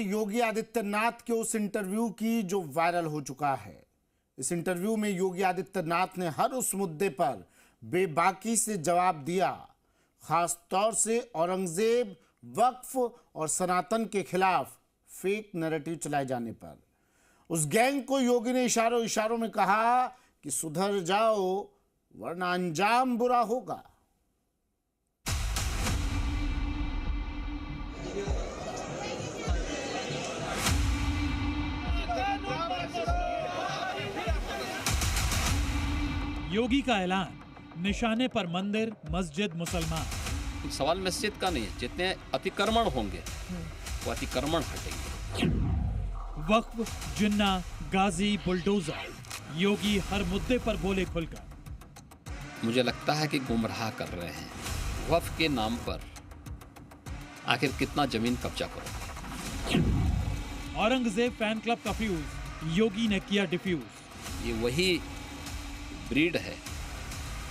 योगी आदित्यनाथ के उस इंटरव्यू की जो वायरल हो चुका है। इस इंटरव्यू में योगी आदित्यनाथ ने हर उस मुद्दे पर बेबाकी से जवाब दिया, खास तौर से औरंगजेब, वक्फ और सनातन के खिलाफ फेक नैरेटिव चलाए जाने पर। उस गैंग को योगी ने इशारों इशारों में कहा कि सुधर जाओ वरना अंजाम बुरा होगा। योगी का ऐलान, निशाने पर मंदिर, मस्जिद, मुसलमान। सवाल मस्जिद का नहीं है, जितने अतिक्रमण होंगे वो अतिक्रमण हटेंगे। वक्फ, जिन्ना, गाजी, बुलडोजर, योगी हर मुद्दे पर बोले खुलकर। मुझे लगता है कि गुमराह कर रहे हैं। वक्फ के नाम पर आखिर कितना जमीन कब्जा करोगे? औरंगजेब फैन क्लब का फ्यूज योगी ने किया डिफ्यूज। ये वही ब्रीड है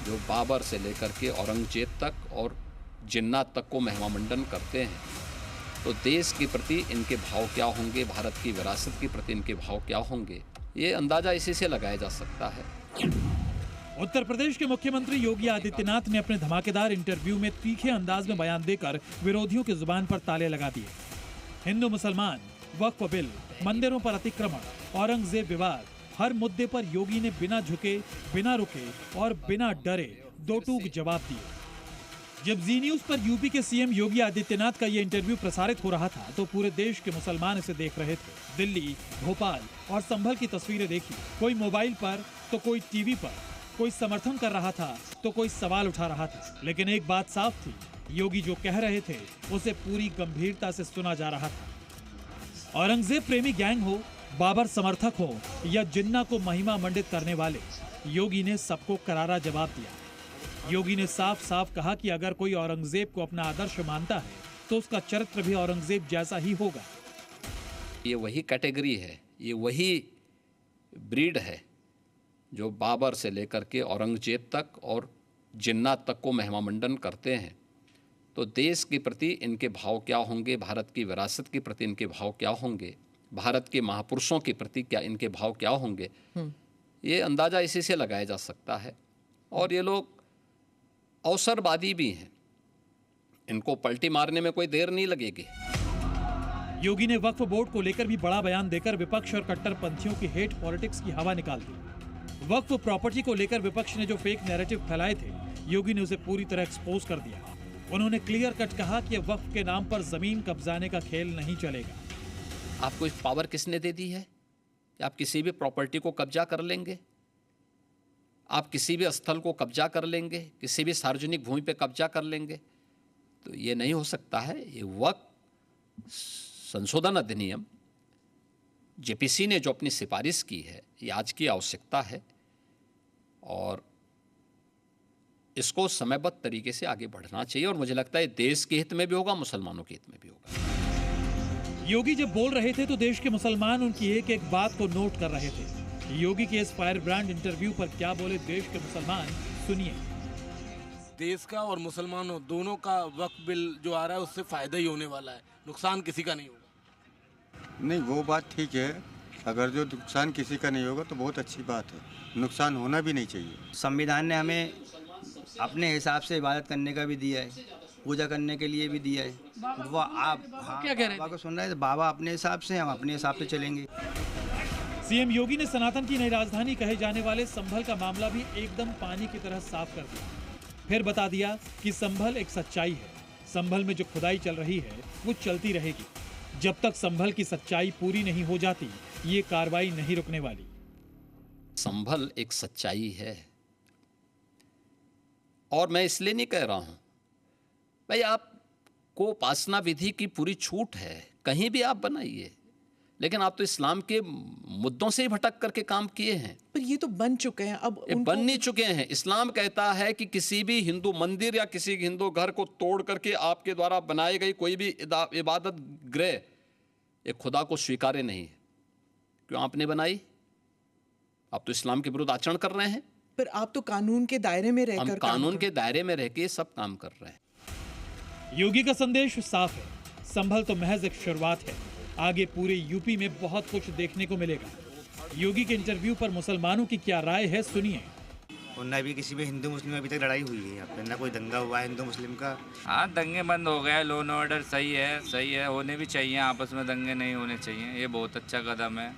जो बाबर से लेकर के औरंगजेब तक और जिन्ना तक को महिमामंडन करते हैं। तो देश के प्रति इनके भाव क्या होंगे, भारत की विरासत के प्रति इनके भाव क्या होंगे, ये अंदाजा इसी से लगाया जा सकता है। उत्तर प्रदेश के मुख्यमंत्री योगी आदित्यनाथ ने अपने धमाकेदार इंटरव्यू में तीखे अंदाज में बयान देकर विरोधियों की जुबान पर ताले लगा दिए। हिंदू मुसलमान, वक्फ बिल, मंदिरों पर अतिक्रमण, औरंगजेब विवाद, हर मुद्दे पर योगी ने बिना झुके, बिना रुके और बिना डरे दो टूक जवाब दिए। जब जी न्यूज पर यूपी के सीएम योगी आदित्यनाथ का ये इंटरव्यू प्रसारित हो रहा था तो पूरे देश के मुसलमान इसे देख रहे थे। दिल्ली, भोपाल और संभल की तस्वीरें देखी, कोई मोबाइल पर तो कोई टीवी पर, कोई समर्थन कर रहा था तो कोई सवाल उठा रहा था। लेकिन एक बात साफ थी, योगी जो कह रहे थे उसे पूरी गंभीरता से सुना जा रहा था। औरंगजेब प्रेमी गैंग हो, बाबर समर्थक हो या जिन्ना को महिमा मंडित करने वाले, योगी ने सबको करारा जवाब दिया। योगी ने साफ साफ कहा कि अगर कोई औरंगजेब को अपना आदर्श मानता है तो उसका चरित्र भी औरंगजेब जैसा ही होगा। ये वही कैटेगरी है, ये वही ब्रीड है जो बाबर से लेकर के औरंगजेब तक और जिन्ना तक को महिमामंडन करते हैं। तो देश के प्रति इनके भाव क्या होंगे, भारत की विरासत के प्रति इनके भाव क्या होंगे, भारत के महापुरुषों के प्रति क्या इनके भाव क्या होंगे, ये अंदाजा इसी से लगाया जा सकता है। और ये लोग अवसरवादी भी हैं, इनको पलटी मारने में कोई देर नहीं लगेगी। योगी ने वक्फ बोर्ड को लेकर भी बड़ा बयान देकर विपक्ष और कट्टरपंथियों की हेट पॉलिटिक्स की हवा निकाल दी। वक्फ प्रॉपर्टी को लेकर विपक्ष ने जो फेक नैरेटिव फैलाए थे, योगी ने उसे पूरी तरह एक्सपोज कर दिया। उन्होंने क्लियर कट कहा कि वक्फ के नाम पर जमीन कब्जाने का खेल नहीं चलेगा। आपको इस पावर किसने दे दी है कि आप किसी भी प्रॉपर्टी को कब्जा कर लेंगे, आप किसी भी स्थल को कब्जा कर लेंगे, किसी भी सार्वजनिक भूमि पे कब्जा कर लेंगे? तो ये नहीं हो सकता है। ये वक्फ संशोधन अधिनियम जेपीसी ने जो अपनी सिफारिश की है, ये आज की आवश्यकता है और इसको समयबद्ध तरीके से आगे बढ़ना चाहिए। और मुझे लगता है देश के हित में भी होगा, मुसलमानों के हित में भी होगा। योगी जब बोल रहे थे तो देश के मुसलमान उनकी एक एक बात को नोट कर रहे थे। योगी के इस फायर ब्रांड इंटरव्यू पर क्या बोले देश के मुसलमान, सुनिए। देश का और मुसलमानों दोनों का वक्फ बिल जो आ रहा है उससे फायदा ही होने वाला है, नुकसान किसी का नहीं होगा। नहीं, वो बात ठीक है, अगर जो नुकसान किसी का नहीं होगा तो बहुत अच्छी बात है, नुकसान होना भी नहीं चाहिए। संविधान ने हमें अपने हिसाब से इबादत करने का भी दिया है, पूजा करने के लिए भी दिया है। वो आप क्या कह रहे हैं? बाबा को सुन रहे हैं, बाबा अपने हिसाब से, हम अपने हिसाब से चलेंगे। सीएम योगी ने सनातन की नई राजधानी कहे जाने वाले संभल का मामला भी एकदम पानी की तरह साफ कर दिया। फिर बता दिया कि संभल एक सच्चाई है, संभल में जो खुदाई चल रही है वो चलती रहेगी। जब तक संभल की सच्चाई पूरी नहीं हो जाती, ये कार्रवाई नहीं रुकने वाली। संभल एक सच्चाई है और मैं इसलिए नहीं कह रहा हूं भाई आपको उपासना विधि की पूरी छूट है, कहीं भी आप बनाइए, लेकिन आप तो इस्लाम के मुद्दों से ही भटक करके काम किए हैं। पर ये तो बन चुके हैं, अब बन नहीं चुके हैं। इस्लाम कहता है कि किसी भी हिंदू मंदिर या किसी हिंदू घर को तोड़ करके आपके द्वारा बनाई गई कोई भी इबादत गृह एक खुदा को स्वीकार्य नहीं है। क्यों आपने बनाई? आप तो इस्लाम के विरुद्ध आचरण कर रहे हैं। पर आप तो कानून के दायरे में रहकर, हम कानून के दायरे में रह के सब काम कर रहे हैं। योगी का संदेश साफ है, संभल तो महज एक शुरुआत है। आगे पूरे यूपी में बहुत कुछ देखने को मिलेगा। योगी के इंटरव्यू पर मुसलमानों की क्या राय है, सुनिए। और न भी किसी में हिंदू मुस्लिम में अभी तक लड़ाई हुई है, यहाँ पे ना कोई दंगा हुआ है हिंदू मुस्लिम का। हाँ, दंगे बंद हो गए, लॉ एंड ऑर्डर सही है, होने भी चाहिए, आपस में दंगे नहीं होने चाहिए, ये बहुत अच्छा कदम है।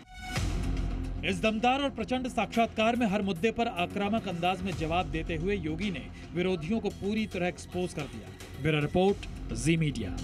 इस दमदार और प्रचंड साक्षात्कार में हर मुद्दे पर आक्रामक अंदाज में जवाब देते हुए योगी ने विरोधियों को पूरी तरह एक्सपोज कर दिया। ब्यूरो रिपोर्ट, जी मीडिया।